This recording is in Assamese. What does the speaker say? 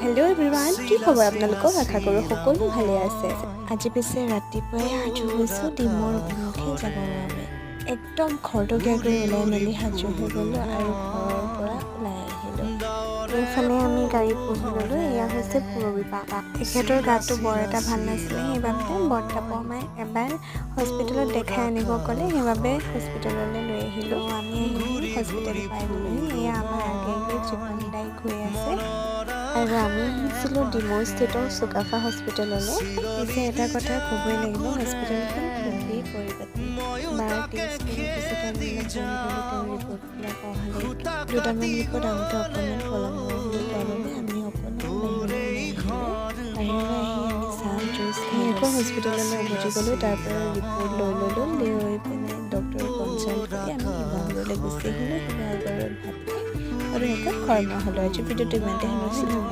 হেল্ল' এভৰিৱান, কি খবৰ আপোনালোকক? আশা কৰোঁ সকলো ভালে আছে। আজি পিছে ৰাতিপুৱাই সাজু হৈছোঁ ডিমৰ অভিমুখে যাবৰ বাবে। একদম খৰতকীয়াকৈ ওলাই মেলি সাজু হৈ গ'লোঁ আৰু ঘৰৰ পৰা ওলাই আহিলোঁ। এইফালে আমি গাড়ীত বহি ল'লোঁ। এয়া হৈছে পূৰবী বা। তেখেতৰ গাটো বৰ এটা ভাল নাছিলে, সেইবাবে বৰ্তাবৰমাই এবাৰ হস্পিটেলত দেখাই আনিব ক'লে, সেইবাবে হস্পিটেললৈ লৈ আহিলোঁ। আমি আহি হস্পিটেল পাই গ'লোহি। এয়া আমাৰ আগে জীৱন দাই গৈ আছে আৰু আমি আহিছিলোঁ ডিমৌ ষ্টেটৰ চুকাফা হস্পিটেললৈ। পিছে এটা কথা ক'বই লাগিব, হস্পিটেলখন খুবেই পৰিপাটি। বাৰ টেষ্ট কৰি পিছতে আমি বহি ল'লোঁ তেওঁৰ ৰিপৰ্টবিলাক অহালৈ। দুটামান ৰিপৰ্ট আহোঁতে অকণমান পলম বুলি কোৱাৰ বাবে আমি অকণমান বাহিৰলৈ আহিলোঁ। বাহিৰলৈ আহি আমি চাহ জুচ খাই আকৌ হস্পিটেললৈ উভতি গ'লোঁ। তাৰ পৰা ৰিপৰ্ট লৈ ল'লোঁ। লৈ পিনে ডক্টৰক কনচাল্ট কৰি আমি শিৱসাগৰলৈ গুচি আহিলোঁ। শিৱসাগৰত ভাত খাই আৰু আকৌ কৰ্ম হ'লোঁ। আজি ভিডিঅ'টো ইমানতে সামৰিছোঁ।